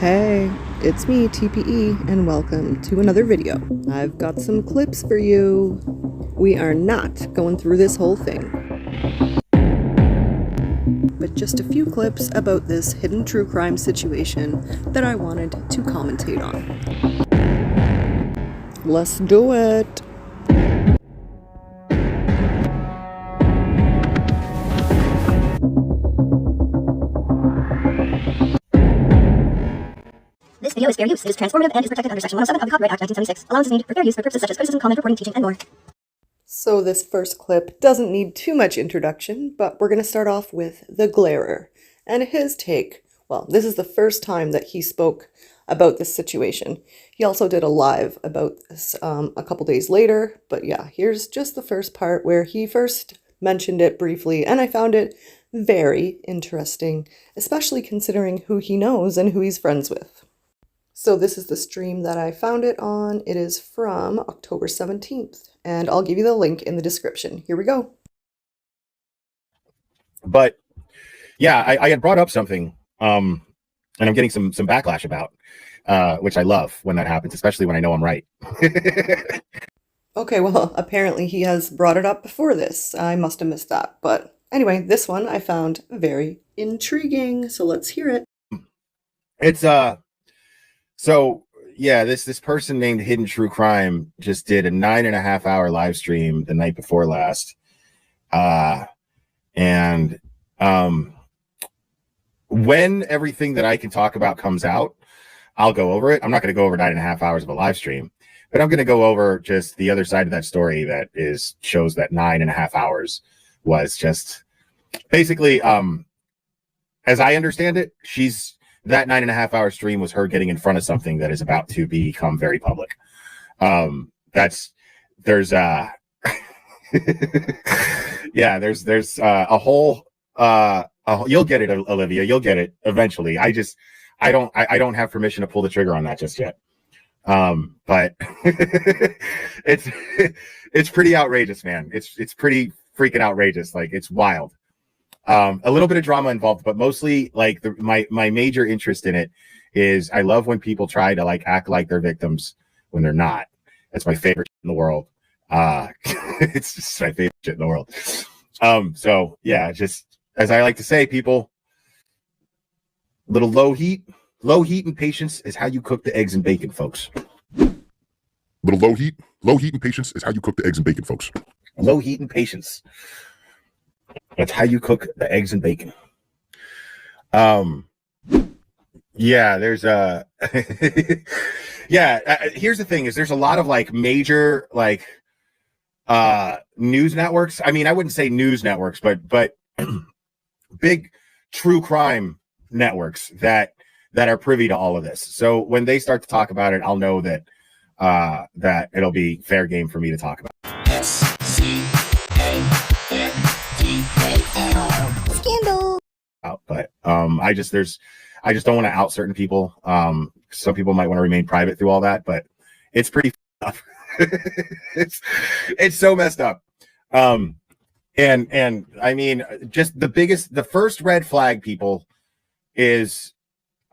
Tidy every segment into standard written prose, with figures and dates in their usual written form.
Hey, it's me, TPE, and welcome to another video. I've got some clips for you. We are not going through this whole thing, but just a few clips about this hidden true crime situation that I wanted to commentate on. Let's do it! This video is fair use. It is transformative and is protected under Section 107 of the Copyright Act 1976. Allowance is made for fair use for purposes such as criticism, comment, reporting, teaching, and more. So this first clip doesn't need too much introduction, but we're going to start off with the Glarer and his take. Well, this is the first time that he spoke about this situation. He also did a live about this a couple days later, but yeah, here's just the first part where he first mentioned it briefly, and I found it very interesting, especially considering who he knows and who he's friends with. So this is the stream that I found it on. It is from October 17th, and I'll give you the link in the description. Here we go. But yeah, I had brought up something, and I'm getting some backlash about, which I love when that happens, especially when I know I'm right. Okay, well, apparently he has brought it up before this. I must have missed that. But anyway, this one I found very intriguing, so let's hear it. It's so yeah, this person named Hidden True Crime just did a 9.5-hour live stream the night before last. And when everything that I can talk about comes out, I'll go over it. I'm not going to go over 9.5 hours of a live stream, but I'm going to go over just the other side of that story that shows that 9.5 hours was just basically, as I understand it, that 9.5-hour stream was her getting in front of something that is about to become very public. There's a whole, you'll get it, Olivia, you'll get it eventually. I don't have permission to pull the trigger on that just yet. But it's pretty outrageous, man. It's pretty freaking outrageous. Like, it's wild. A little bit of drama involved, but mostly like my major interest in it is I love when people try to like act like they're victims when they're not. That's my favorite shit in the world. It's just my favorite shit in the world. So yeah, just as I like to say, people, little low heat and patience is how you cook the eggs and bacon, folks. Little low heat and patience is how you cook the eggs and bacon, folks. Low heat and patience. That's how you cook the eggs and bacon. Yeah, there's here's the thing is there's a lot of like major like news networks. I mean, I wouldn't say news networks, but big true crime networks that are privy to all of this. So when they start to talk about it, I'll know that that it'll be fair game for me to talk about. Scandal. But I just don't want to out certain people. Some people might want to remain private through all that, but it's pretty up. it's so messed up. And I mean, just the first red flag, people, is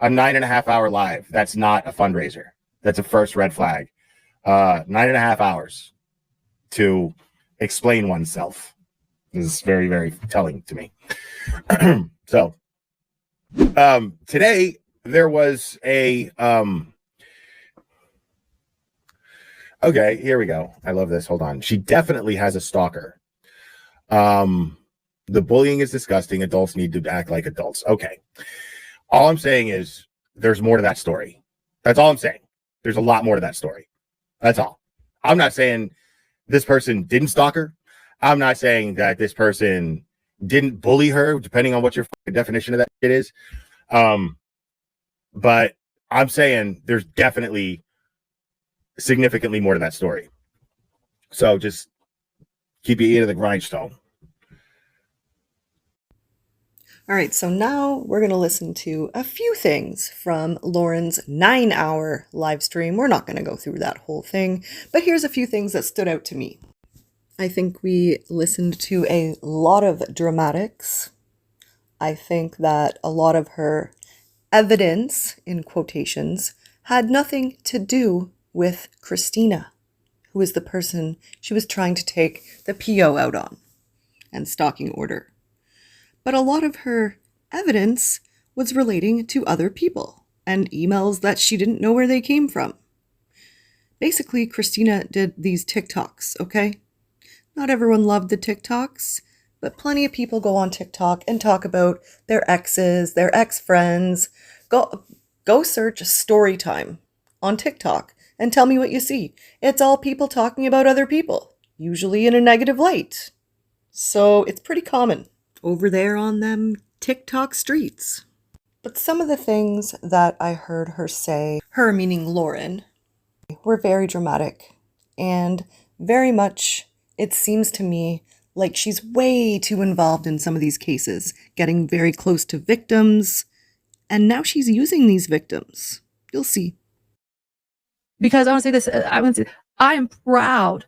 a 9.5-hour live. That's not a fundraiser. That's a first red flag. 9.5 hours to explain oneself. This is very, very telling to me. So, today there was a, okay, here we go. I love this. Hold on. She definitely has a stalker. The bullying is disgusting. Adults need to act like adults. Okay. All I'm saying is there's more to that story. That's all I'm saying. There's a lot more to that story. That's all. I'm not saying this person didn't stalk her. I'm not saying that this person didn't bully her, depending on what your definition of that shit is. But I'm saying there's definitely significantly more to that story. So just keep your ear to the grindstone. All right, so now we're going to listen to a few things from Lauren's 9-hour live stream. We're not going to go through that whole thing, but here's a few things that stood out to me. I think we listened to a lot of dramatics. I think that a lot of her evidence, in quotations, had nothing to do with Christina, who was the person she was trying to take the PO out on and stalking order. But a lot of her evidence was relating to other people and emails that she didn't know where they came from. Basically, Christina did these TikToks, okay? Not everyone loved the TikToks, but plenty of people go on TikTok and talk about their exes, their ex-friends. Go search story time on TikTok and tell me what you see. It's all people talking about other people, usually in a negative light. So it's pretty common over there on them TikTok streets. But some of the things that I heard her say, her meaning Lauren, were very dramatic and very much, it seems to me, like she's way too involved in some of these cases, getting very close to victims, and now she's using these victims. You'll see. Because I want to say this, I am proud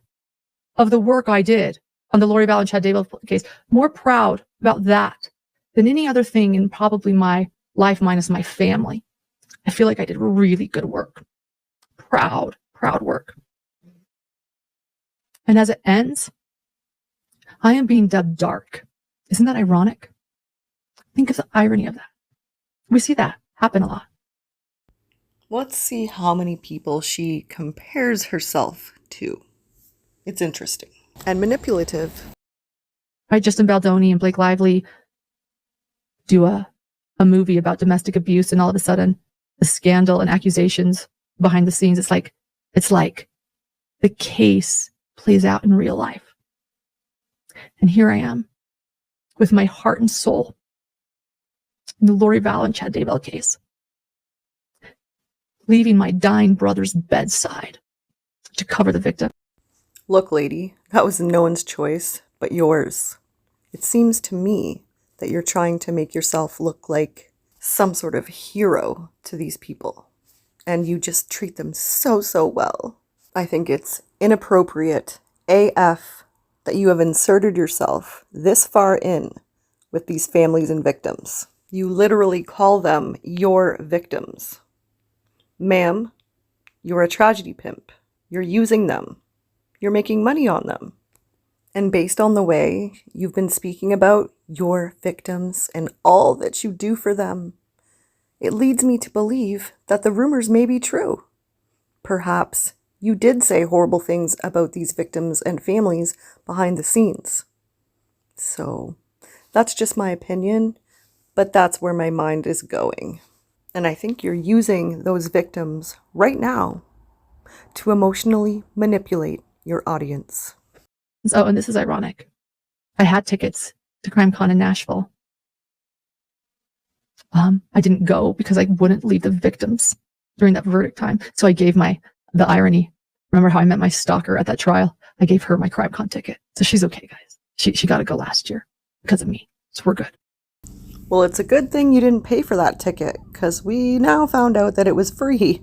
of the work I did on the Lori Vallow and Chad Daybell case. More proud about that than any other thing in probably my life minus my family. I feel like I did really good work. Proud work. And as it ends, I am being dubbed dark. Isn't that ironic? Think of the irony of that. We see that happen a lot. Let's see how many people she compares herself to. It's interesting and manipulative. Right, Justin Baldoni and Blake Lively do a movie about domestic abuse, and all of a sudden the scandal and accusations behind the scenes, it's like the case plays out in real life. And here I am with my heart and soul in the Lori Vallow and Chad Daybell case, leaving my dying brother's bedside to cover the victim. Look, lady, that was no one's choice but yours. It seems to me that you're trying to make yourself look like some sort of hero to these people, and you just treat them so well. I think it's inappropriate AF that you have inserted yourself this far in with these families and victims. You literally call them your victims. Ma'am, you're a tragedy pimp. You're using them. You're making money on them. And based on the way you've been speaking about your victims and all that you do for them, it leads me to believe that the rumors may be true. Perhaps you did say horrible things about these victims and families behind the scenes. So that's just my opinion, but that's where my mind is going. And I think you're using those victims right now to emotionally manipulate your audience. Oh, and this is ironic. I had tickets to CrimeCon in Nashville. I didn't go because I wouldn't leave the victims during that verdict time. So I gave the irony. Remember how I met my stalker at that trial? I gave her my CrimeCon ticket. So she's okay, guys. She got to go last year because of me. So we're good. Well, it's a good thing you didn't pay for that ticket, because we now found out that it was free.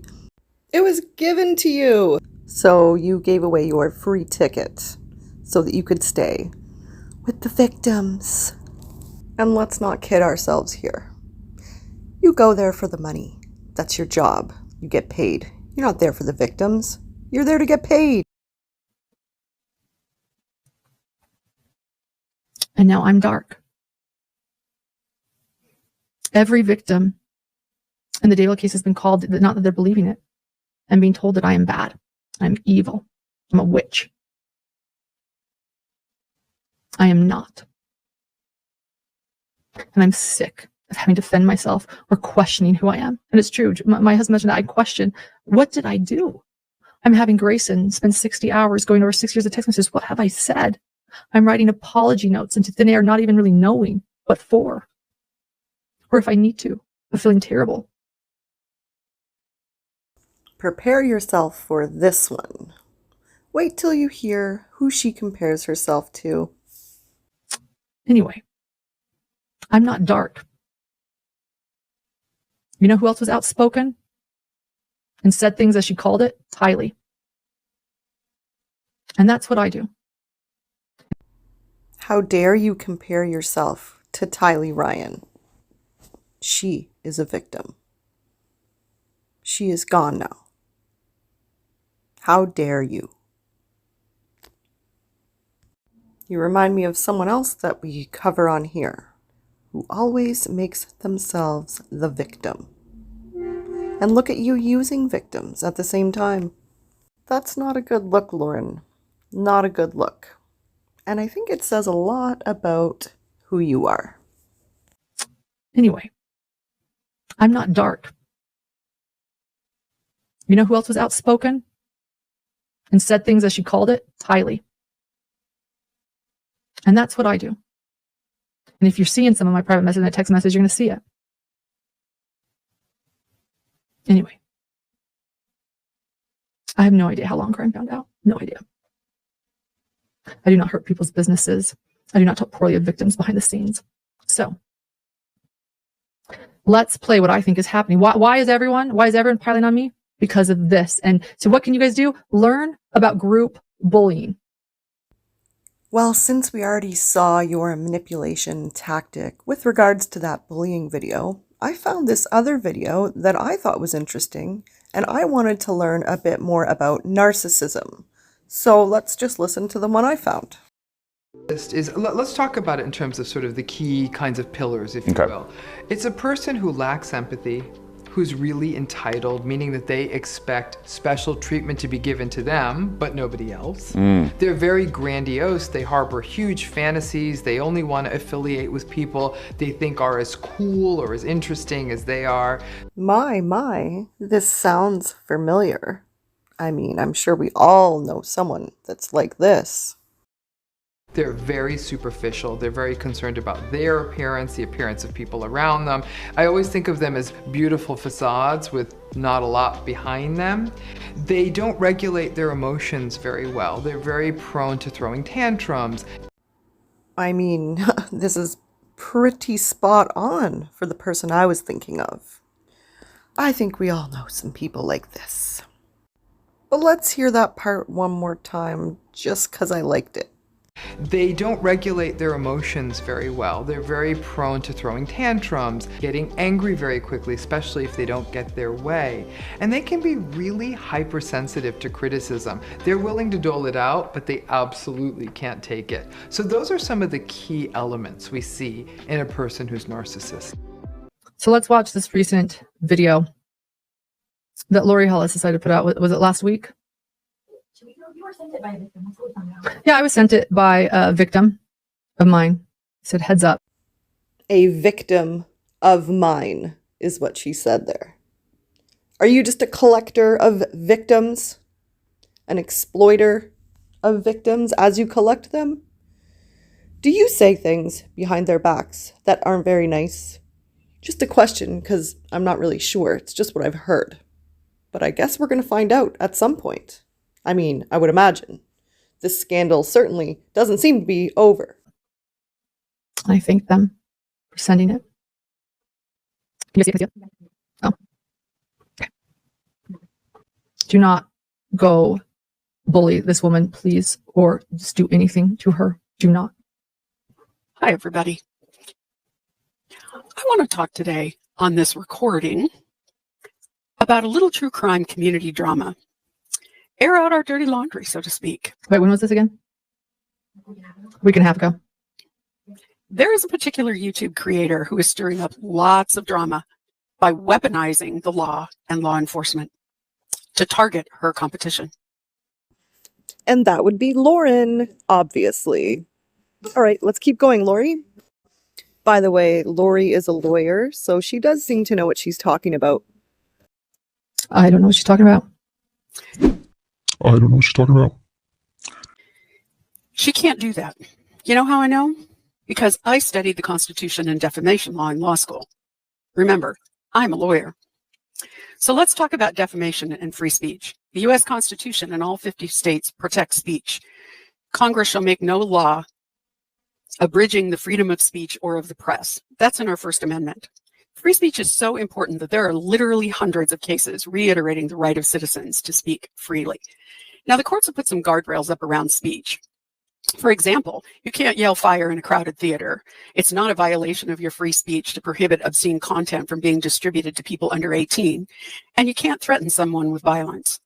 It was given to you. So you gave away your free ticket so that you could stay with the victims. And let's not kid ourselves here. You go there for the money. That's your job. You get paid. You're not there for the victims. You're there to get paid. And now I'm dark. Every victim in the Daybell case has been called, not that they're believing it, and being told that I am bad. I'm evil. I'm a witch. I am not. And I'm sick of having to defend myself or questioning who I am. And it's true. My husband mentioned that I question, what did I do? I'm having Grayson spend 60 hours going over 6 years of text messages. What have I said? I'm writing apology notes into thin air, not even really knowing what for. Or if I need to, I'm feeling terrible. Prepare yourself for this one. Wait till you hear who she compares herself to. Anyway, I'm not dark. You know who else was outspoken and said things as she called it? Tylee. And that's what I do. How dare you compare yourself to Tylee Ryan? She is a victim. She is gone now. How dare you? You remind me of someone else that we cover on here, who always makes themselves the victim. And look at you using victims at the same time. That's not a good look, Lauren. Not a good look. And I think it says a lot about who you are. Anyway, I'm not dark. You know who else was outspoken and said things as she called it? Tylee. And that's what I do. And if you're seeing some of my private message and a text message, you're going to see it. Anyway, I have no idea how long crime found out. No idea. I do not hurt people's businesses. I do not talk poorly of victims behind the scenes. So let's play what I think is happening. Why is everyone piling on me? Because of this. And so what can you guys do? Learn about group bullying. Well, since we already saw your manipulation tactic with regards to that bullying video, I found this other video that I thought was interesting, and I wanted to learn a bit more about narcissism. So let's just listen to the one I found. Let's talk about it in terms of sort of the key kinds of pillars, if you will. It's a person who lacks empathy, who's really entitled, meaning that they expect special treatment to be given to them, but nobody else. They're very grandiose. They harbor huge fantasies. They only want to affiliate with people they think are as cool or as interesting as they are. My, this sounds familiar. I mean, I'm sure we all know someone that's like this. They're very superficial. They're very concerned about their appearance, the appearance of people around them. I always think of them as beautiful facades with not a lot behind them. They don't regulate their emotions very well. They're very prone to throwing tantrums. I mean, this is pretty spot on for the person I was thinking of. I think we all know some people like this. But let's hear that part one more time, just 'cause I liked it. They don't regulate their emotions very well. They're very prone to throwing tantrums, getting angry very quickly, especially if they don't get their way. And they can be really hypersensitive to criticism. They're willing to dole it out, but they absolutely can't take it. So those are some of the key elements we see in a person who's narcissistic. So let's watch this recent video that Lori Hollis decided to put out. Was it last week? You were sent it by a victim. That's what we found out. Yeah, I was sent it by a victim of mine. It said, heads up. A victim of mine is what she said there. Are you just a collector of victims? An exploiter of victims as you collect them? Do you say things behind their backs that aren't very nice? Just a question, because I'm not really sure. It's just what I've heard. But I guess we're going to find out at some point. I mean, I would imagine. This scandal certainly doesn't seem to be over. I thank them for sending it. You see it? Oh. Okay. Do not go bully this woman, please, or just do anything to her. Do not. Hi, everybody. I want to talk today on this recording about a little true crime community drama. Air out our dirty laundry, so to speak. Wait, when was this again? Week and a half ago. There is a particular YouTube creator who is stirring up lots of drama by weaponizing the law and law enforcement to target her competition. And that would be Lauren, obviously. All right, let's keep going, Lori. By the way, Lori is a lawyer, so she does seem to know what she's talking about. I don't know what she's talking about. I don't know what she's talking about. She can't do that. You know how I know? Because I studied the Constitution and defamation law in law school. Remember, I'm a lawyer. So let's talk about defamation and free speech. The U.S. Constitution and all 50 states protect speech. Congress shall make no law abridging the freedom of speech or of the press. That's in our First Amendment. Free speech is so important that there are literally hundreds of cases reiterating the right of citizens to speak freely. Now, the courts have put some guardrails up around speech. For example, you can't yell fire in a crowded theater. It's not a violation of your free speech to prohibit obscene content from being distributed to people under 18, and you can't threaten someone with violence.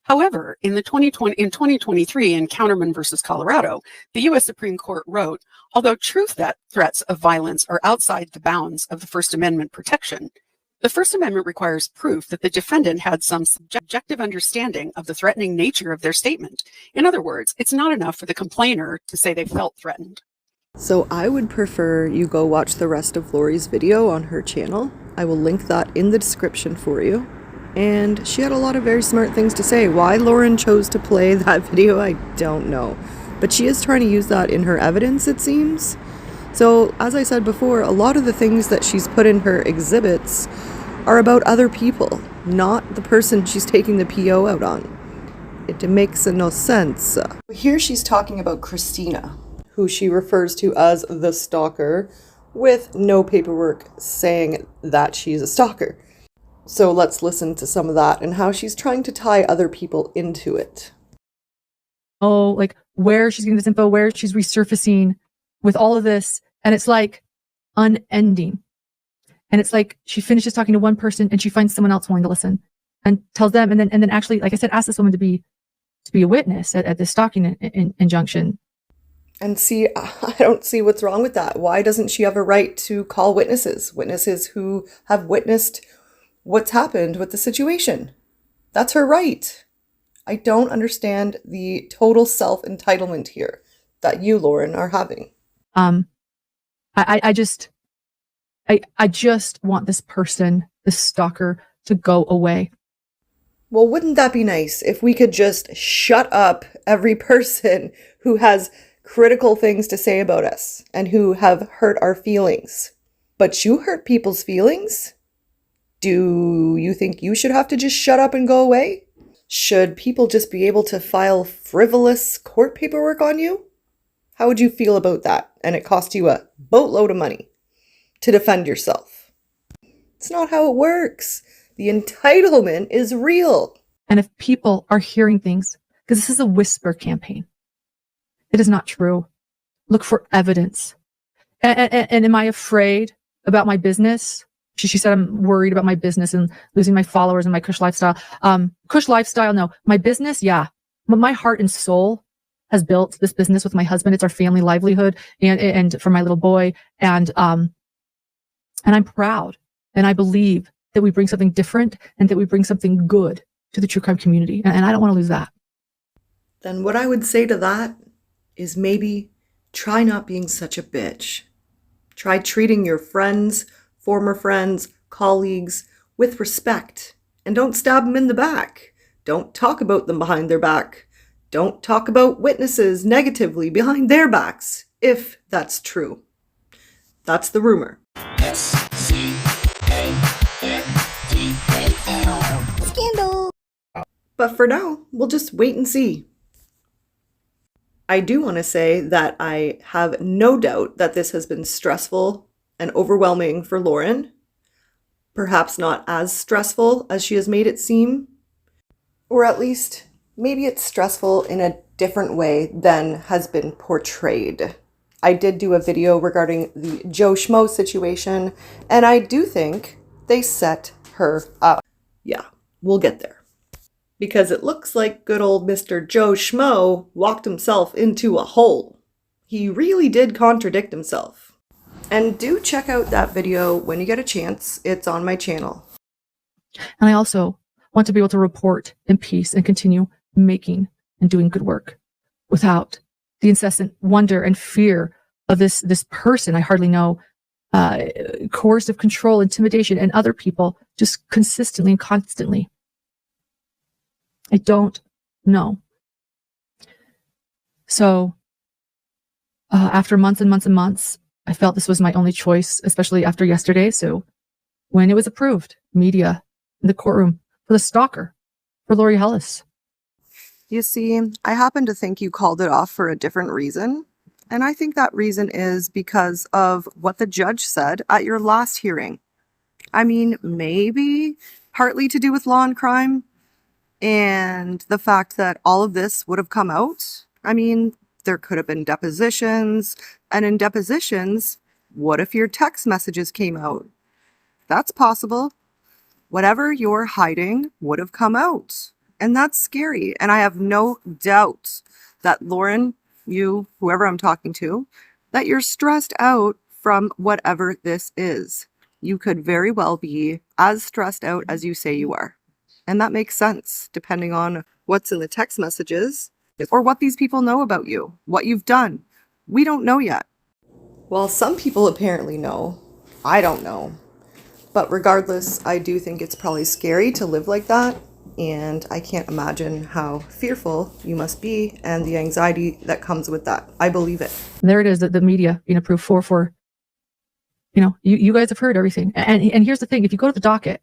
However, in 2023 in Counterman versus Colorado, the U.S. Supreme Court wrote, although true threats of violence are outside the bounds of the First Amendment protection, the First Amendment requires proof that the defendant had some subjective understanding of the threatening nature of their statement. In other words, it's not enough for the complainer to say they felt threatened. So I would prefer you go watch the rest of Lori's video on her channel. I will link that in the description for you. And she had a lot of very smart things to say. Why Lauren chose to play that video, I don't know. But she is trying to use that in her evidence, it seems. So, as I said before, a lot of the things that she's put in her exhibits are about other people, not the person she's taking the PO out on. It makes no sense. Here she's talking about Christina, who she refers to as the stalker, with no paperwork saying that she's a stalker. So let's listen to some of that and how she's trying to tie other people into it. Oh, like where she's getting this info, where she's resurfacing with all of this. And it's like unending. And it's like she finishes talking to one person and she finds someone else wanting to listen and tells them. And then actually, like I said, ask this woman to be a witness at this stalking injunction. And see, I don't see what's wrong with that. Why doesn't she have a right to call witnesses who have witnessed what's happened with the situation? That's her right. I don't understand the total self-entitlement here that you, Lauren, are having. I just want this person, this stalker, to go away. Well, wouldn't that be nice if we could just shut up every person who has critical things to say about us and who have hurt our feelings? But you hurt people's feelings? Do you think you should have to just shut up and go away? Should people just be able to file frivolous court paperwork on you? How would you feel about that? And it cost you a boatload of money to defend yourself. It's not how it works. The entitlement is real. And if people are hearing things, because this is a whisper campaign, it is not true. Look for evidence. And am I afraid about my business? She said, I'm worried about my business and losing my followers and my cush lifestyle. Cush lifestyle, no. My business, yeah. But my heart and soul has built this business with my husband. It's our family livelihood and for my little boy. And I'm proud. And I believe that we bring something different and that we bring something good to the true crime community. And I don't want to lose that. Then what I would say to that is maybe try not being such a bitch. Try treating your friends, former friends, colleagues with respect. And don't stab them in the back. Don't talk about them behind their back. Don't talk about witnesses negatively behind their backs, if that's true. That's the rumor. Scandal. But for now, we'll just wait and see. I do want to say that I have no doubt that this has been stressful and overwhelming for Lauren. Perhaps not as stressful as she has made it seem. Or at least, maybe it's stressful in a different way than has been portrayed. I did do a video regarding the Joe Schmo situation, and I do think they set her up. Yeah, we'll get there. Because it looks like good old Mr. Joe Schmo walked himself into a hole. He really did contradict himself. And do check out that video when you get a chance. It's on my channel. And I also want to be able to report in peace and continue making and doing good work without the incessant wonder and fear of this person I hardly know, coercive control, intimidation, and other people just consistently and constantly. I don't know. So after months and months and months, I felt this was my only choice, especially after yesterday. So when it was approved, media in the courtroom for the stalker, for Lori Hellis. You see, I happen to think you called it off for a different reason. And I think that reason is because of what the judge said at your last hearing. I mean, maybe partly to do with law and crime and the fact that all of this would have come out. I mean, There could have been depositions. And in depositions, what if your text messages came out? That's possible. Whatever you're hiding would have come out. And that's scary. And I have no doubt that Lauren, you, whoever I'm talking to, that you're stressed out from whatever this is. You could very well be as stressed out as you say you are. And that makes sense, depending on what's in the text messages or what these people know about you, what you've done. We don't know yet. Well, some people apparently know. I don't know. But regardless, I do think it's probably scary to live like that. And I can't imagine how fearful you must be and the anxiety that comes with that. I believe it. There it is, the media being approved for you guys have heard everything. And here's the thing, if you go to the docket,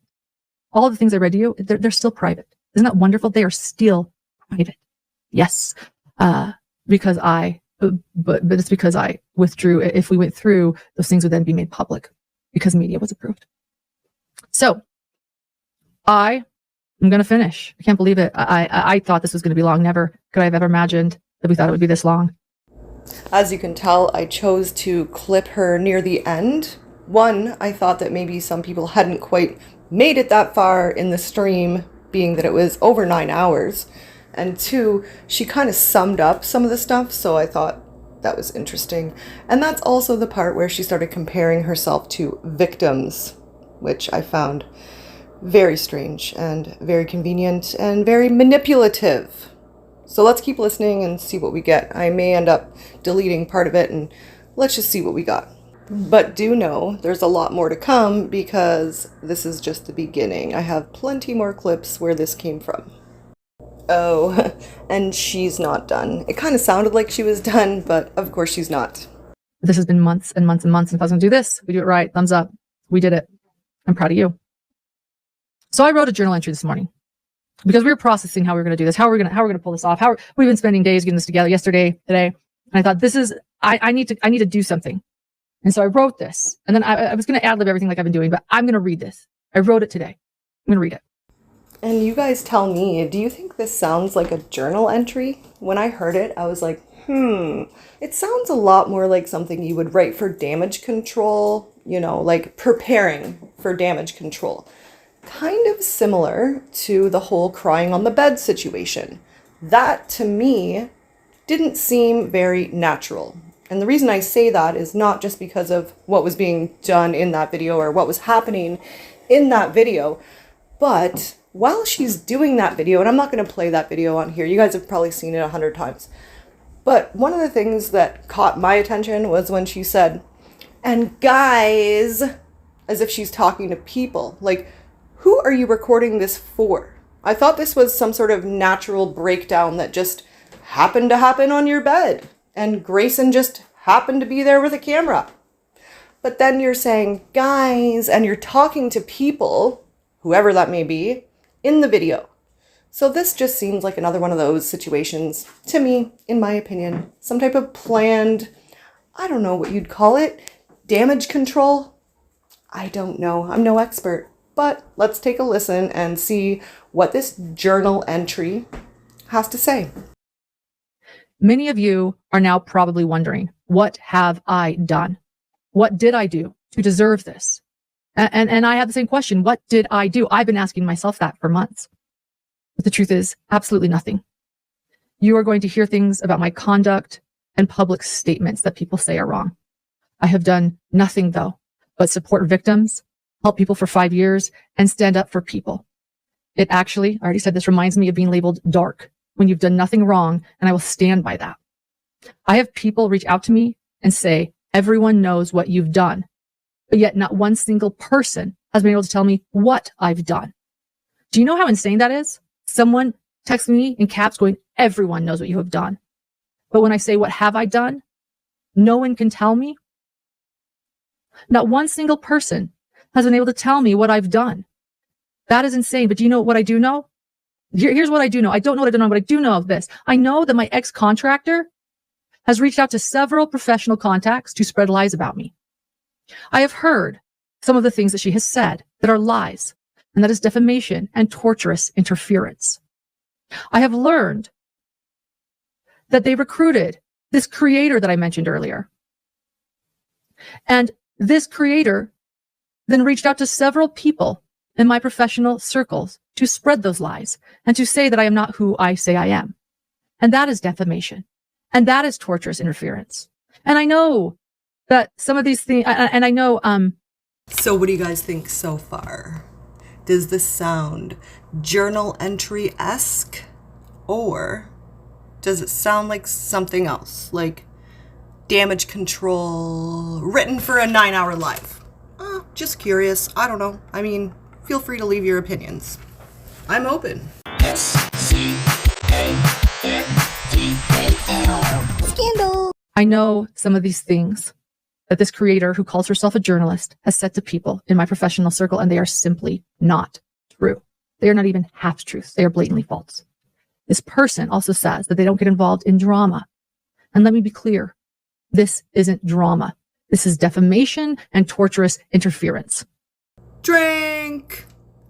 all the things I read to you, they're still private. Isn't that wonderful? They are still private. Yes. Because but it's because I withdrew. If we went through, those things would then be made public because media was approved. So I'm going to finish. I can't believe it. I thought this was going to be long. Never could I have ever imagined that we thought it would be this long. As you can tell, I chose to clip her near the end. One, I thought that maybe some people hadn't quite made it that far in the stream, being that it was over 9 hours. And two, she kind of summed up some of the stuff, so I thought that was interesting. And that's also the part where she started comparing herself to victims, which I found very strange and very convenient and very manipulative. So let's keep listening and see what we get. I may end up deleting part of it, and let's just see what we got. But do know there's a lot more to come because this is just the beginning. I have plenty more clips where this came from. Oh, and she's not done. It kind of sounded like she was done, but of course she's not. This has been months and months and months. And if I was going to do this, we do it right. Thumbs up. We did it. I'm proud of you. So I wrote a journal entry this morning because we were processing how we were going to do this, how we're going to pull this off. We've been spending days getting this together, yesterday, today. And I thought I need to do something. And so I wrote this, and then I was going to ad-lib everything like I've been doing, but I'm going to read this. I wrote it today. I'm going to read it. And you guys tell me, do you think this sounds like a journal entry? When I heard it, I was like, it sounds a lot more like something you would write for damage control, like preparing for damage control. Kind of similar to the whole crying on the bed situation. That, to me, didn't seem very natural. And the reason I say that is not just because of what was being done in that video or what was happening in that video, but while she's doing that video, and I'm not going to play that video on here, you guys have probably seen it 100 times, but one of the things that caught my attention was when she said, "And guys," as if she's talking to people. Like, who are you recording this for? I thought this was some sort of natural breakdown that just happened to happen on your bed, and Grayson just happened to be there with a camera. But then you're saying, guys, and you're talking to people, whoever that may be, in the video. So this just seems like another one of those situations, to me, in my opinion, some type of planned, I don't know what you'd call it, damage control? I don't know. I'm no expert. But let's take a listen and see what this journal entry has to say. Many of you are now probably wondering, what have I done? What did I do to deserve this? And I have the same question. What did I do? I've been asking myself that for months. But the truth is absolutely nothing. You are going to hear things about my conduct and public statements that people say are wrong. I have done nothing, though, but support victims, help people for 5 years, and stand up for people. It actually, I already said this, reminds me of being labeled dark when you've done nothing wrong, and I will stand by that. I have people reach out to me and say, everyone knows what you've done, but yet not one single person has been able to tell me what I've done. Do you know how insane that is? Someone texts me in caps going, everyone knows what you have done. But when I say, what have I done? No one can tell me. Not one single person has been able to tell me what I've done. That is insane. But do you know what I do know? Here's what I do know. I don't know what I don't know, but I do know of this. I know that my ex-contractor has reached out to several professional contacts to spread lies about me. I have heard some of the things that she has said that are lies, and that is defamation and torturous interference. I have learned that they recruited this creator that I mentioned earlier. And this creator then reached out to several people in my professional circles to spread those lies and to say that I am not who I say I am. And that is defamation. And that is torturous interference. And I know that some of these things, and I know, So what do you guys think so far? Does this sound journal entry-esque? Or does it sound like something else? Like damage control, written for a 9-hour live? Just curious. I don't know. I mean, feel free to leave your opinions. I'm open. Scandal. I know some of these things that this creator who calls herself a journalist has said to people in my professional circle, and they are simply not true. They are not even half truths. They are blatantly false. This person also says that they don't get involved in drama. And let me be clear. This isn't drama. This is defamation and torturous interference. Drink!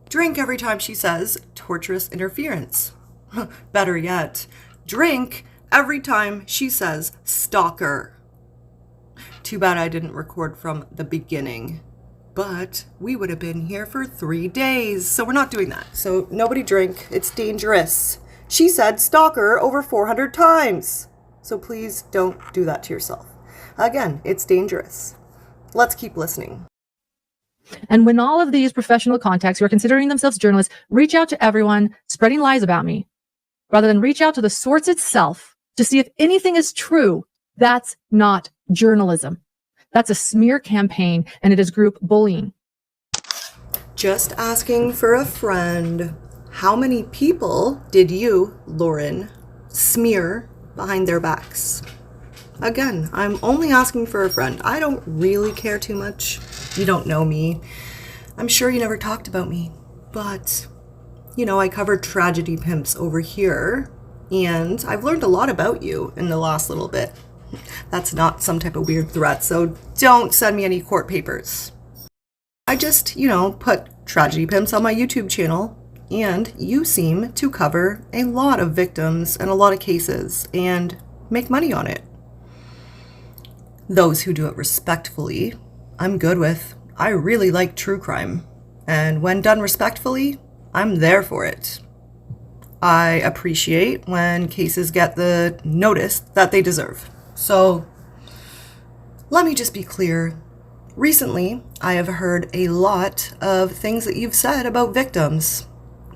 Drink every time she says torturous interference. Better yet, drink every time she says stalker. Too bad I didn't record from the beginning. But we would have been here for 3 days, so we're not doing that. So nobody drink. It's dangerous. She said stalker over 400 times. So please don't do that to yourself. Again, it's dangerous. Let's keep listening. And when all of these professional contacts who are considering themselves journalists reach out to everyone spreading lies about me, rather than reach out to the source itself to see if anything is true, that's not journalism. That's a smear campaign, and it is group bullying. Just asking for a friend. How many people did you, Lauren, smear behind their backs? Again, I'm only asking for a friend. I don't really care too much. You don't know me. I'm sure you never talked about me. But, you know, I covered tragedy pimps over here, and I've learned a lot about you in the last little bit. That's not some type of weird threat, so don't send me any court papers. I just, put tragedy pimps on my YouTube channel, and you seem to cover a lot of victims and a lot of cases and make money on it. Those who do it respectfully, I'm good with. I really like true crime, and when done respectfully, I'm there for it. I appreciate when cases get the notice that they deserve. So, let me just be clear. Recently, I have heard a lot of things that you've said about victims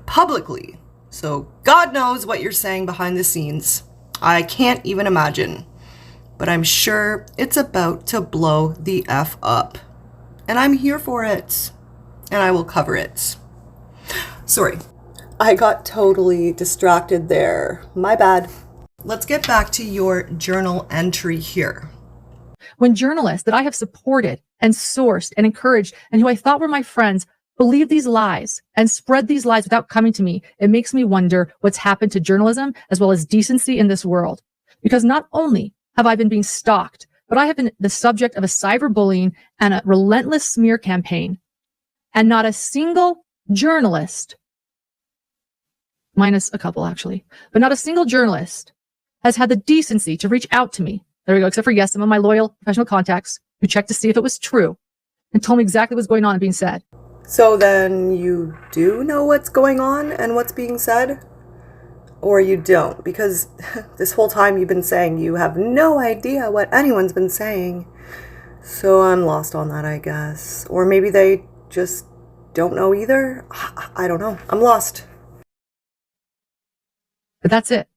publicly. So, God knows what you're saying behind the scenes. I can't even imagine. But I'm sure it's about to blow the F up. And I'm here for it. And I will cover it. Sorry, I got totally distracted there. My bad. Let's get back to your journal entry here. When journalists that I have supported and sourced and encouraged and who I thought were my friends believe these lies and spread these lies without coming to me, it makes me wonder what's happened to journalism as well as decency in this world. Because not only have I been being stalked, but I have been the subject of a cyberbullying and a relentless smear campaign. And not a single journalist, minus a couple actually, but not a single journalist has had the decency to reach out to me. There we go, except for, yes, some of my loyal professional contacts who checked to see if it was true and told me exactly what's going on and being said. So then you do know what's going on and what's being said? Or you don't? Because this whole time you've been saying you have no idea what anyone's been saying. So I'm lost on that, I guess. Or maybe they just don't know either. I don't know. I'm lost. But that's it.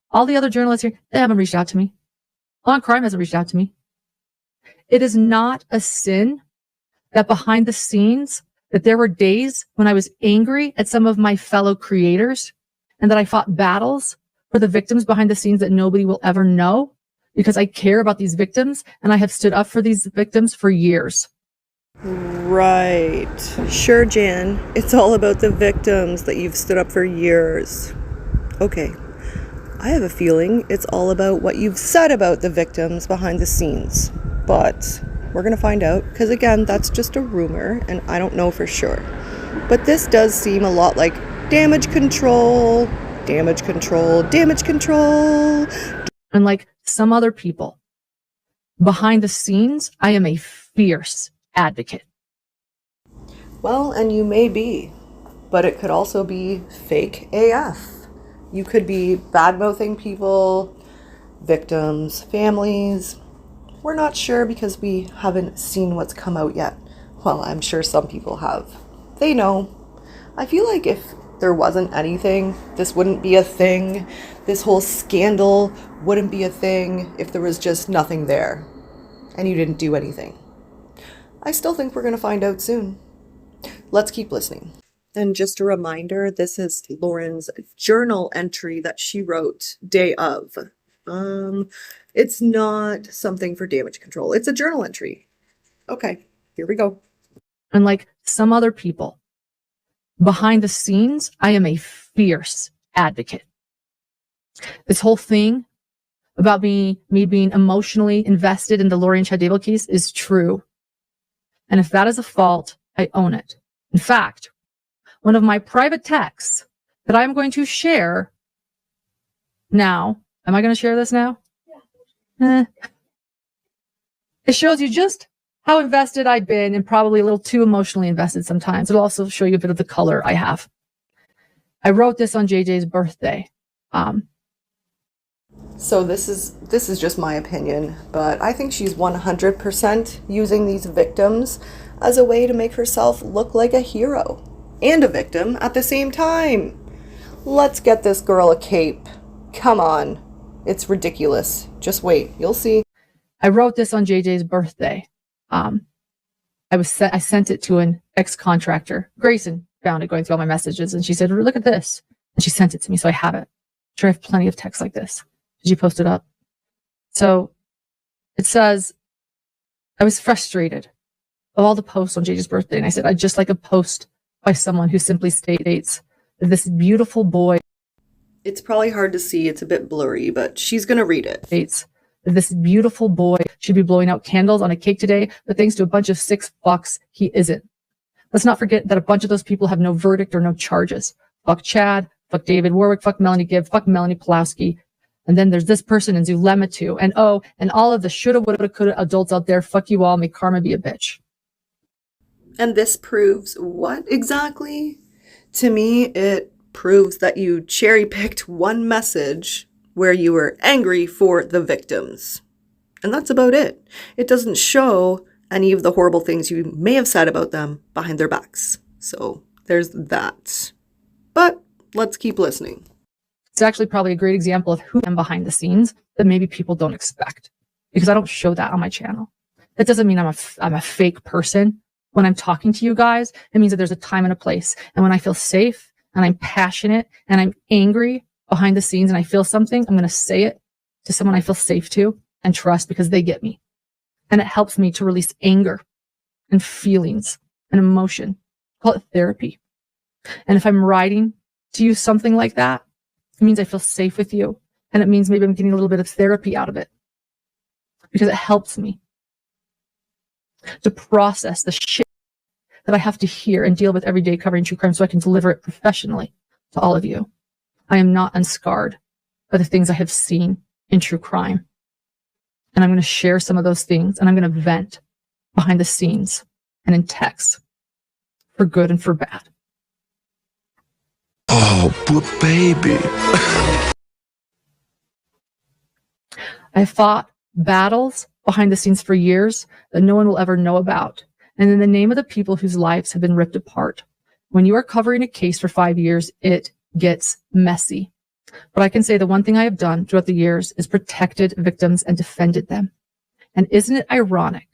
All the other journalists here, they haven't reached out to me. On Crime hasn't reached out to me. It is not a sin that behind the scenes, that there were days when I was angry at some of my fellow creators and that I fought battles for the victims behind the scenes that nobody will ever know because I care about these victims and I have stood up for these victims for years. Right. Sure, Jan. It's all about the victims that you've stood up for years. Okay. I have a feeling it's all about what you've said about the victims behind the scenes. But we're going to find out, because again, that's just a rumor, and I don't know for sure. But this does seem a lot like damage control, damage control, damage control. And like some other people, behind the scenes, I am a fierce advocate. Well, and you may be, but it could also be fake AF. You could be bad-mouthing people, victims, families. We're not sure because we haven't seen what's come out yet. Well, I'm sure some people have. They know. I feel like if there wasn't anything, this wouldn't be a thing. This whole scandal wouldn't be a thing if there was just nothing there and you didn't do anything. I still think we're going to find out soon. Let's keep listening. And just a reminder, this is Lauren's journal entry that she wrote day of. It's not something for damage control. It's a journal entry. Okay, here we go. And like some other people, behind the scenes, I am a fierce advocate. This whole thing about me being emotionally invested in the Lori and Chad Dable case is true. And if that is a fault, I own it. In fact, one of my private texts that I'm going to share now, am I going to share this now? Yeah. It shows you just how invested I've been and probably a little too emotionally invested sometimes. It'll also show you a bit of the color I have. I wrote this on JJ's birthday. So this is just my opinion, but I think she's 100% using these victims as a way to make herself look like a hero and a victim at the same time. Let's get this girl a cape. Come on. It's ridiculous. Just wait. You'll see. I wrote this on JJ's birthday. I sent it to an ex-contractor. Grayson found it going through all my messages, and she said, look at this. And she sent it to me, so I have it. I'm sure I have plenty of texts like this. Did you post it up? So it says, I was frustrated of all the posts on JJ's birthday, and I said, I'd just like a post by someone who simply states that this beautiful boy. It's probably hard to see. It's a bit blurry, but she's going to read it. States that this beautiful boy should be blowing out candles on a cake today, but thanks to a bunch of sick fucks, he isn't. Let's not forget that a bunch of those people have no verdict or no charges. Fuck Chad, fuck David Warwick, fuck Melanie Gibb, fuck Melanie Pulowski. And then there's this person in Zulema too. And oh, and all of the shoulda, woulda, coulda adults out there, fuck you all, may karma be a bitch. And this proves what exactly? To me, it proves that you cherry-picked one message where you were angry for the victims. And that's about it. It doesn't show any of the horrible things you may have said about them behind their backs. So there's that. But let's keep listening. It's actually probably a great example of who I am behind the scenes that maybe people don't expect, because I don't show that on my channel. That doesn't mean I'm a fake person. When I'm talking to you guys, it means that there's a time and a place. And when I feel safe and I'm passionate and I'm angry behind the scenes and I feel something, I'm going to say it to someone I feel safe to and trust because they get me. And it helps me to release anger and feelings and emotion. Call it therapy. And if I'm writing to you something like that, it means I feel safe with you. And it means maybe I'm getting a little bit of therapy out of it because it helps me to process the shit that I have to hear and deal with every day covering true crime so I can deliver it professionally to all of you. I am not unscarred by the things I have seen in true crime. And I'm going to share some of those things and I'm going to vent behind the scenes and in text for good and for bad. Oh, poor baby. I fought battles behind the scenes for years that no one will ever know about. And in the name of the people whose lives have been ripped apart. When you are covering a case for 5 years, it gets messy. But I can say the one thing I have done throughout the years is protected victims and defended them. And isn't it ironic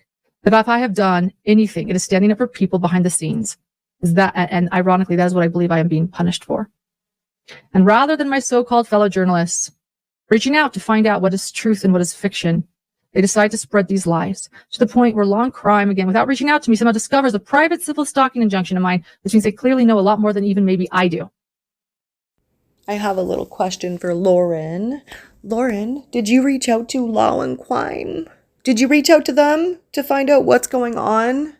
that if I have done anything, it is standing up for people behind the scenes. Is that, and ironically, that is what I believe I am being punished for. And rather than my so-called fellow journalists reaching out to find out what is truth and what is fiction, they decide to spread these lies to the point where long crime, again, without reaching out to me, somehow discovers a private civil stalking injunction of mine, which means they clearly know a lot more than even maybe I do. I have a little question for Lauren. Lauren, did you reach out to Law and Crime? Did you reach out to them to find out what's going on?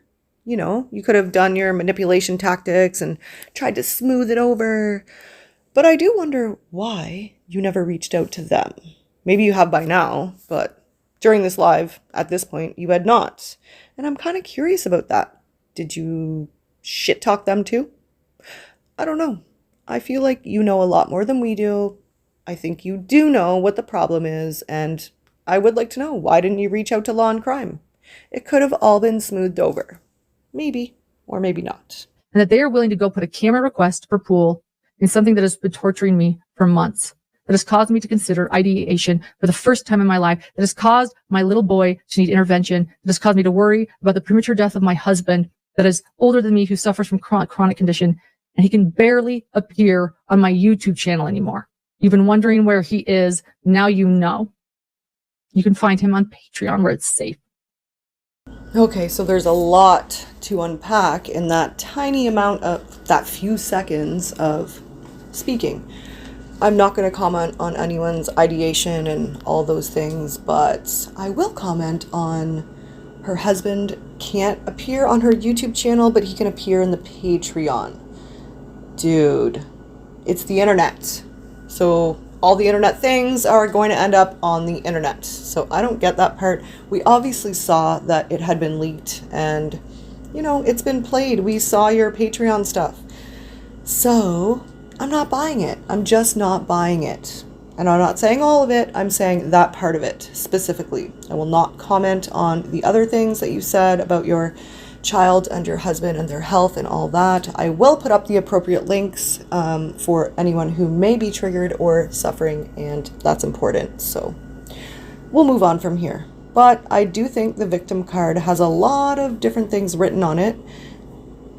You know, you could have done your manipulation tactics and tried to smooth it over. But I do wonder why you never reached out to them. Maybe you have by now, but during this live, at this point, you had not. And I'm kind of curious about that. Did you shit talk them too? I don't know. I feel like you know a lot more than we do. I think you do know what the problem is, and I would like to know, why didn't you reach out to Law and Crime? It could have all been smoothed over. Maybe, or maybe not. And that they are willing to go put a camera request for pool in something that has been torturing me for months, that has caused me to consider ideation for the first time in my life, that has caused my little boy to need intervention, that has caused me to worry about the premature death of my husband that is older than me, who suffers from chronic condition, and he can barely appear on my YouTube channel anymore. You've been wondering where he is. Now you know. You can find him on Patreon where it's safe. Okay, so there's a lot to unpack in that tiny amount of, that few seconds of speaking. I'm not going to comment on anyone's ideation and all those things, but I will comment on her husband can't appear on her YouTube channel, but he can appear in the Patreon. Dude, it's the internet. So all the internet things are going to end up on the internet. So I don't get that part. We obviously saw that it had been leaked and, you know, it's been played. We saw your Patreon stuff. So I'm not buying it. I'm just not buying it. And I'm not saying all of it. I'm saying that part of it specifically. I will not comment on the other things that you said about your child and your husband and their health and all that. I will put up the appropriate links for anyone who may be triggered or suffering, and that's important. So we'll move on from here. But I do think the victim card has a lot of different things written on it,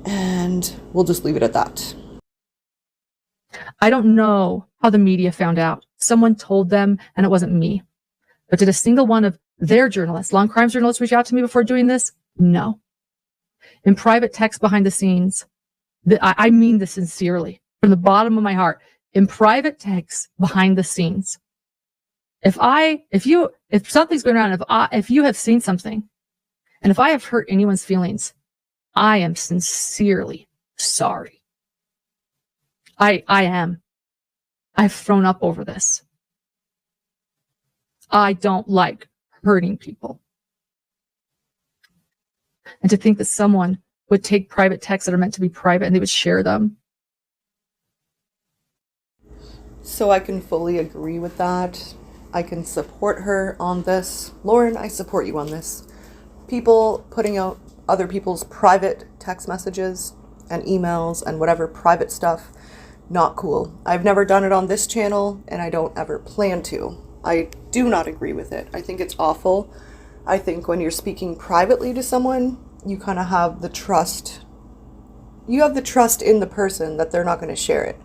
and we'll just leave it at that. I don't know how the media found out. Someone told them, and it wasn't me. But did a single one of their journalists, Law and Crime journalists, reach out to me before doing this? No. In private text behind the scenes, I mean this sincerely, from the bottom of my heart, in private text behind the scenes. If something's going on, if you have seen something, and if I have hurt anyone's feelings, I am sincerely sorry. I am. I've thrown up over this. I don't like hurting people. And to think that someone would take private texts that are meant to be private and they would share them. So I can fully agree with that. I can support her on this. Lauren, I support you on this. People putting out other people's private text messages and emails and whatever private stuff, not cool. I've never done it on this channel, and I don't ever plan to. I do not agree with it. I think it's awful. I think when you're speaking privately to someone, you kind of have the trust. You have the trust in the person that they're not going to share it.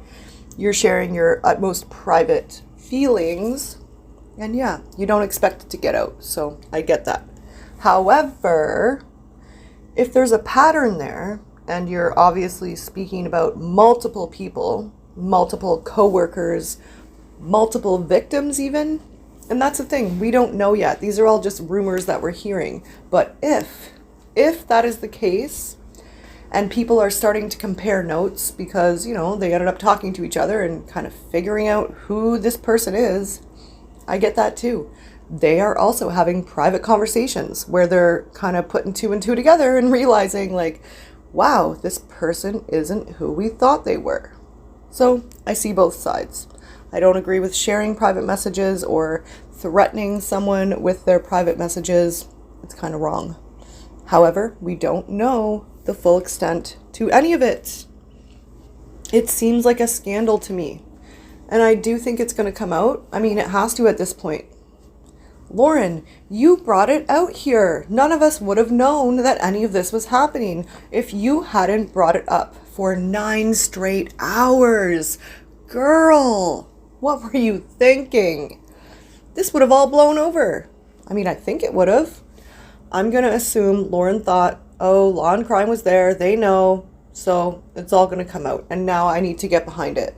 You're sharing your utmost private feelings, and yeah, you don't expect it to get out. So I get that. However, if there's a pattern there, and you're obviously speaking about multiple people, multiple coworkers, multiple victims even, and that's the thing, we don't know yet. These are all just rumors that we're hearing. But if that is the case, and people are starting to compare notes because, you know, they ended up talking to each other and kind of figuring out who this person is, I get that too. They are also having private conversations where they're kind of putting two and two together and realizing, like, wow, this person isn't who we thought they were. So I see both sides. I don't agree with sharing private messages or threatening someone with their private messages. It's kind of wrong. However, we don't know the full extent to any of it. It seems like a scandal to me. And I do think it's going to come out. I mean, it has to at this point. Lauren, you brought it out here. None of us would have known that any of this was happening if you hadn't brought it up for 9 straight hours. Girl, what were you thinking? This would have all blown over. I mean, I think it would have. I'm going to assume Lauren thought, oh, Law and Crime was there. They know. So it's all going to come out. And now I need to get behind it.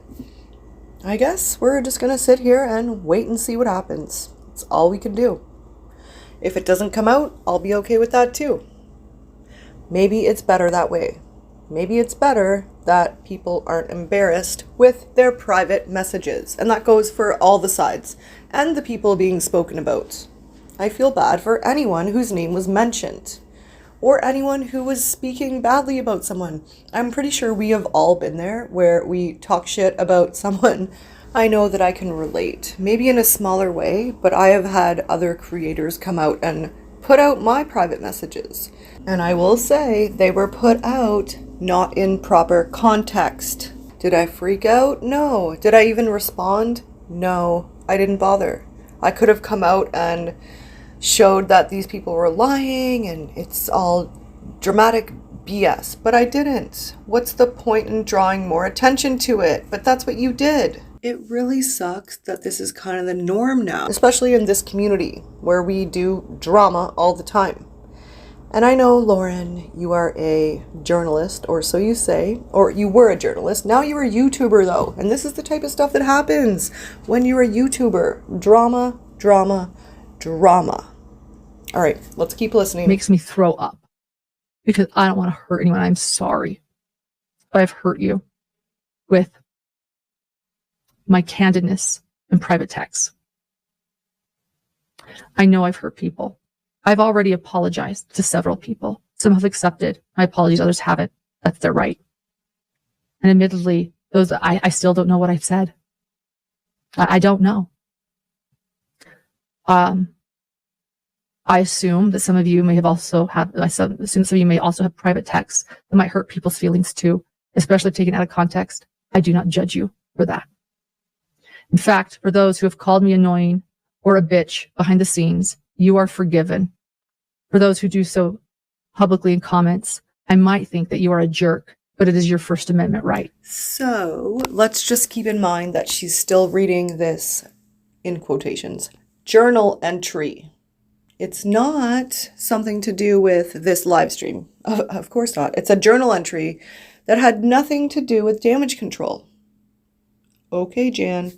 I guess we're just going to sit here and wait and see what happens. It's all we can do. If it doesn't come out, I'll be okay with that too. Maybe it's better that way. maybe it's better that people aren't embarrassed with their private messages. And that goes for all the sides and the people being spoken about. I feel bad for anyone whose name was mentioned, or anyone who was speaking badly about someone. I'm pretty sure we have all been there where we talk shit about someone. I know that I can relate, maybe in a smaller way, but I have had other creators come out and put out my private messages. And I will say they were put out not in proper context. Did I freak out? No. Did I even respond? No, I didn't bother. I could have come out and showed that these people were lying and it's all dramatic BS, but I didn't. What's the point in drawing more attention to it? But that's what you did. It really sucks that this is kind of the norm now, especially in this community where we do drama all the time. And I know, Lauren, you are a journalist, or so you say, or you were a journalist. Now you're a YouTuber, though. And this is the type of stuff that happens when you're a YouTuber. Drama, drama, drama. All right, let's keep listening. It makes me throw up because I don't want to hurt anyone. I'm sorry if I've hurt you with my candidness in private texts. I know I've hurt people. I've already apologized to several people. Some have accepted my apologies, others haven't. That's their right. And admittedly, I still don't know what I've said. I don't know. I assume that some of you may have also have, I assume some of you may also have private texts that might hurt people's feelings too, especially if taken out of context. I do not judge you for that. In fact, for those who have called me annoying or a bitch behind the scenes, you are forgiven. For those who do so publicly in comments, I might think that you are a jerk, but it is your First Amendment right. So let's just keep in mind that she's still reading this, in quotations, journal entry. It's not something to do with this live stream. Of course not. It's a journal entry that had nothing to do with damage control. Okay, Jan.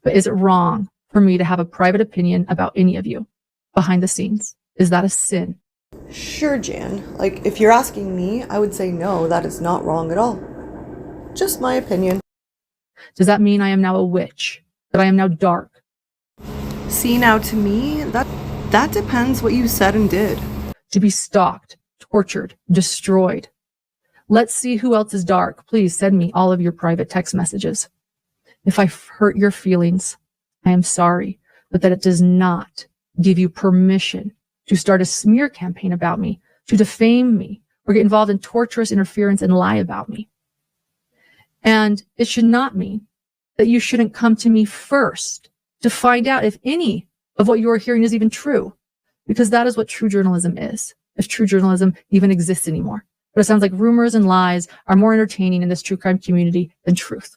But is it wrong for me to have a private opinion about any of you behind the scenes? Is that a sin? Sure, Jan. Like, if you're asking me, I would say no, that is not wrong at all. Just my opinion. Does that mean I am now a witch? That I am now dark? See, now to me, that depends what you said and did. To be stalked, tortured, destroyed. Let's see who else is dark. Please send me all of your private text messages. If I hurt your feelings, I am sorry, but that it does not give you permission to start a smear campaign about me, to defame me, or get involved in torturous interference and lie about me. And it should not mean that you shouldn't come to me first to find out if any of what you are hearing is even true, because that is what true journalism is, if true journalism even exists anymore. But it sounds like rumors and lies are more entertaining in this true crime community than truth.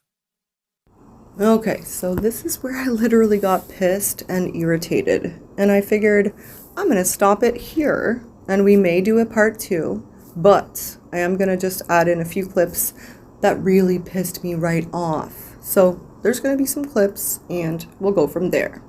Okay, so this is where I literally got pissed and irritated, and I figured I'm gonna stop it here, and we may do a part 2, but I am gonna just add in a few clips that really pissed me right off. So there's gonna be some clips, and we'll go from there.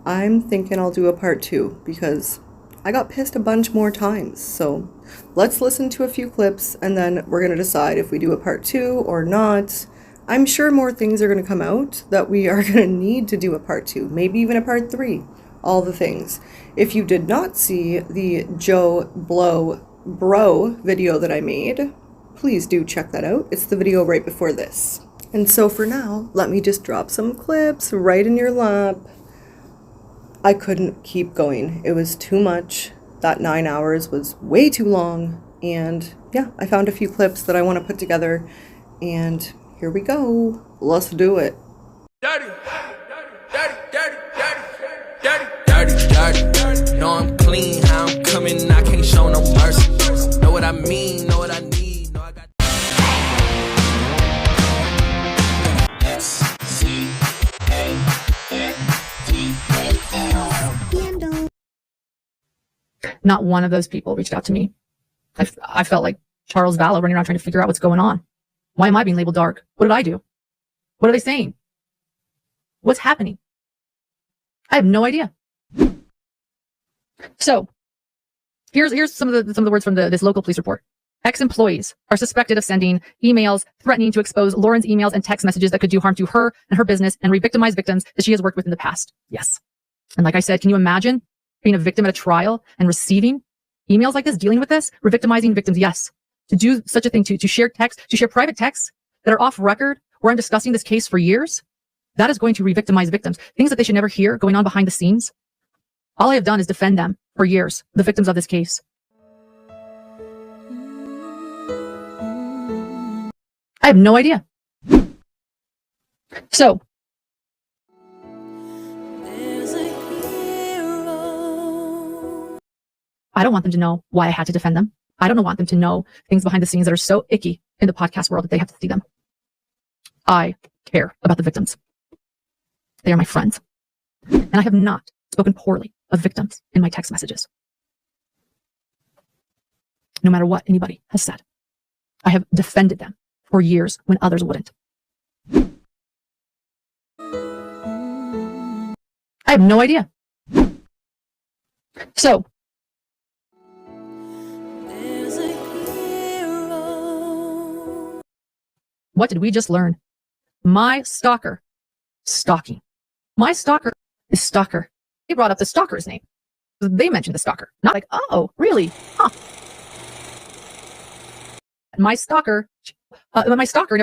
I'm thinking I'll do a part 2 because I got pissed a bunch more times. So let's listen to a few clips, and then we're gonna decide if we do a part 2 or not. I'm sure more things are going to come out that we are going to need to do a part 2, maybe even a part 3, all the things. If you did not see the Joe Blow Bro video that I made, please do check that out. It's the video right before this. And so for now, let me just drop some clips right in your lap. I couldn't keep going. It was too much. That 9 hours was way too long. And yeah, I found a few clips that I want to put together, and here we go. Let's do it. Dirty, dirty, dirty, dirty, dirty, dirty, dirty. No, I'm clean. How I'm coming, I can't show no mercy. Know what I mean, know what I need. Know I got. Not one of those people reached out to me. I felt like Charles Vallow running around trying to figure out what's going on. Why am I being labeled dark? What did I do? What are they saying? What's happening? I have no idea. So here's some of the words from this local police report. Ex-employees are suspected of sending emails threatening to expose Lauren's emails and text messages that could do harm to her and her business and re-victimize victims that she has worked with in the past. Yes. And like I said, can you imagine being a victim at a trial and receiving emails like this, dealing with this, re-victimizing victims? Yes. To do such a thing, to share text, to share private texts that are off record, where I'm discussing this case for years, that is going to re-victimize victims. Things that they should never hear going on behind the scenes. All I have done is defend them for years, the victims of this case. I have no idea. So, I don't want them to know why I had to defend them. I don't want them to know things behind the scenes that are so icky in the podcast world that they have to see them. I care about the victims. They are my friends. And I have not spoken poorly of victims in my text messages. No matter what anybody has said. I have defended them for years when others wouldn't. I have no idea. So, what did we just learn? My stalker, stalking. My stalker is stalker. They brought up the stalker's name. They mentioned the stalker. Not like, oh, really? Huh. My stalker, never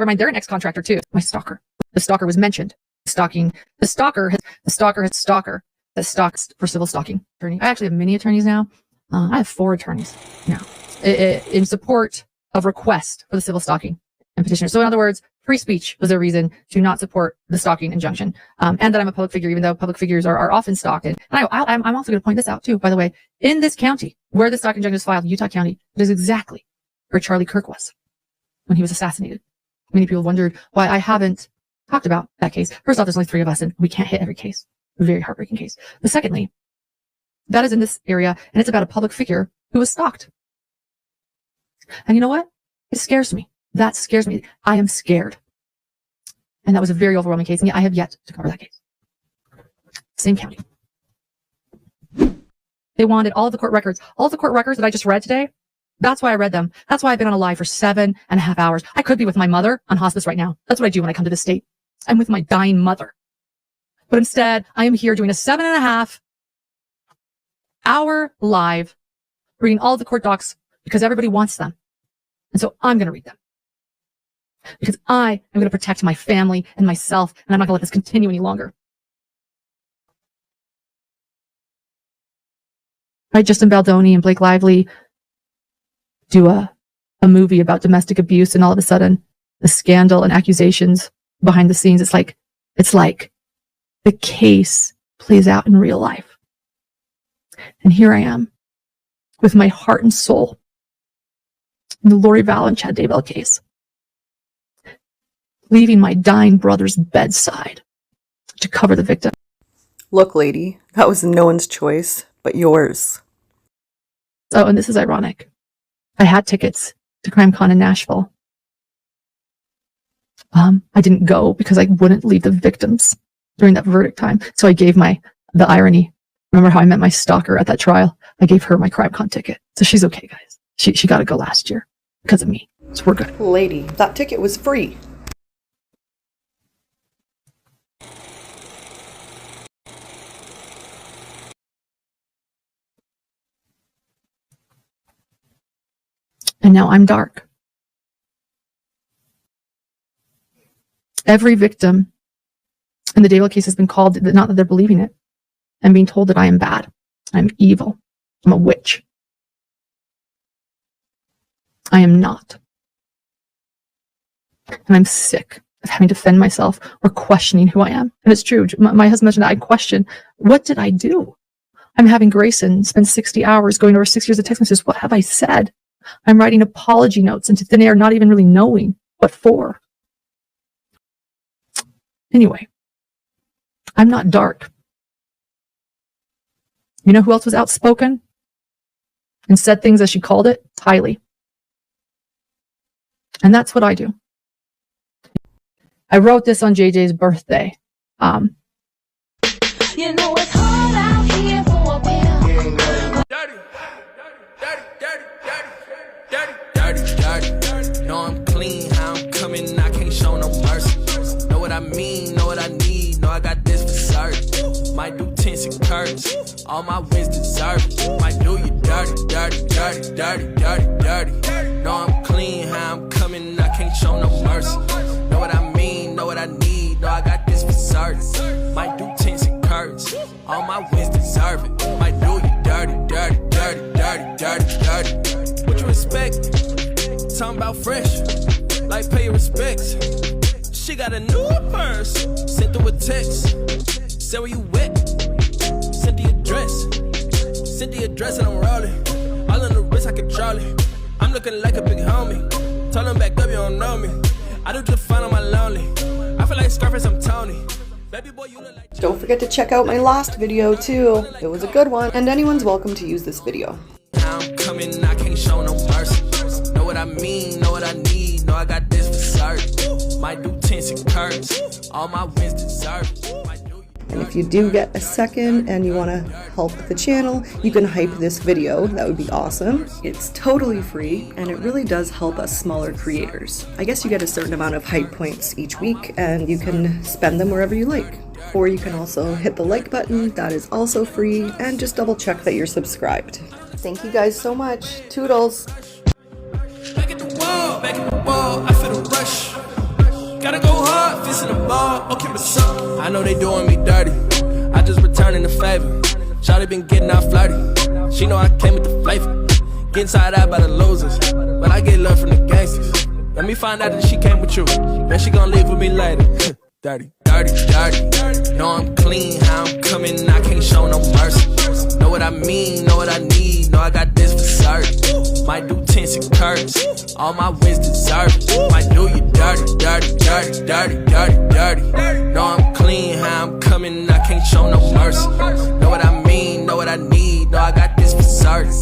mind, they're an ex-contractor too. My stalker. The stalker was mentioned. Stalking. The stalker that stalks for civil stalking. Attorney. I actually have many attorneys now. I have 4 attorneys now in support of request for the civil stalking and petitioner. So in other words, free speech was a reason to not support the stalking injunction. And that I'm a public figure, even though public figures are often stalked. And I'm also going to point this out too, by the way, in this county where the stalking injunction is filed, Utah County, it is exactly where Charlie Kirk was when he was assassinated. Many people wondered why I haven't talked about that case. First off, there's only 3 of us and we can't hit every case. A very heartbreaking case. But secondly, that is in this area and it's about a public figure who was stalked. And you know what? It scares me. That scares me. I am scared. And that was a very overwhelming case. And yet I have yet to cover that case. Same county. They wanted all of the court records. All of the court records that I just read today. That's why I read them. That's why I've been on a live for 7.5 hours. I could be with my mother on hospice right now. That's what I do when I come to the state. I'm with my dying mother. But instead, I am here doing a 7.5 hour live, reading all the court docs because everybody wants them. And so I'm going to read them. Because I am going to protect my family and myself, and I'm not going to let this continue any longer. Right, Justin Baldoni and Blake Lively do a movie about domestic abuse, and all of a sudden the scandal and accusations behind the scenes, it's like the case plays out in real life. And here I am with my heart and soul in the Lori Val and Chad Daybell case, leaving my dying brother's bedside to cover the victim. Look, lady, that was no one's choice but yours. Oh, and this is ironic. I had tickets to CrimeCon in Nashville. I didn't go because I wouldn't leave the victims during that verdict time. So I gave the irony. Remember how I met my stalker at that trial? I gave her my CrimeCon ticket. So she's okay, guys. She got to go last year because of me. So we're good. Lady, that ticket was free. And now I'm dark. Every victim in the Daybell case has been called, not that they're believing it, and being told that I am bad. I'm evil. I'm a witch. I am not. And I'm sick of having to defend myself or questioning who I am. And it's true. My husband mentioned that I question, what did I do? I'm having Grayson spend 60 hours going over 6 years of text messages. What have I said? I'm writing apology notes into thin air, not even really knowing what for. Anyway, I'm not dark. You know who else was outspoken and said things as she called it? Tylee. And that's what I do. I wrote this on JJ's birthday. You know it's hard out here for a pimp. Dirty, dirty, dirty, dirty, dirty, dirty, dirty. All my wins deserve it. Might do you dirty, dirty, dirty, dirty, dirty, dirty. Know I'm clean, how I'm coming, I can't show no mercy. Know what I mean, know what I need, know I got this for certain. Might do tints and curtains, all my wins deserve it. Might do you dirty, dirty, dirty, dirty, dirty, dirty. What you expect? Talking about fresh, like pay your respects. She got a new purse, sent through a text. Say where you at, sent the address. Sent the address and I'm rolling. All on the wrist, I control it. I'm looking like a big homie. Told him back up, you don't know me. I do just fine on my lonely. I feel like Scarface, I'm Tony. Baby boy, you look like... Don't forget to check out my last video too. It was a good one, and anyone's welcome to use this video. I'm coming, I can't show no mercy. Know what I mean, know what I need, know I got this for certain. Might do tints and curtains, all my wins deserve it. And if you do get a second and you want to help the channel, you can hype this video. That would be awesome. It's totally free, and it really does help us smaller creators. I guess you get a certain amount of hype points each week, and you can spend them wherever you like. Or you can also hit the like button, that is also free, and just double check that you're subscribed. Thank you guys so much. Toodles! Back at the wall, I feel the rush. Gotta go hard, fist in the ball, okay, what's up? I know they doing me dirty, I just returning the favor. Shawty been getting out flirty, she know I came with the flavor. Getting side out by the losers, but I get love from the gangsters. Let me find out that she came with you, then she gon' leave with me later. Dirty, dirty, dirty, know I'm clean, how I'm coming, I can't show no mercy. Know what I mean, know what I need, know I got this for certain. Might do tints and curtains, all my wins deserve it. Might do you dirty, dirty, dirty, dirty, dirty, dirty. Know I'm clean, how I'm coming, I can't show no mercy. Know what I mean, know what I need, know I got this for certain.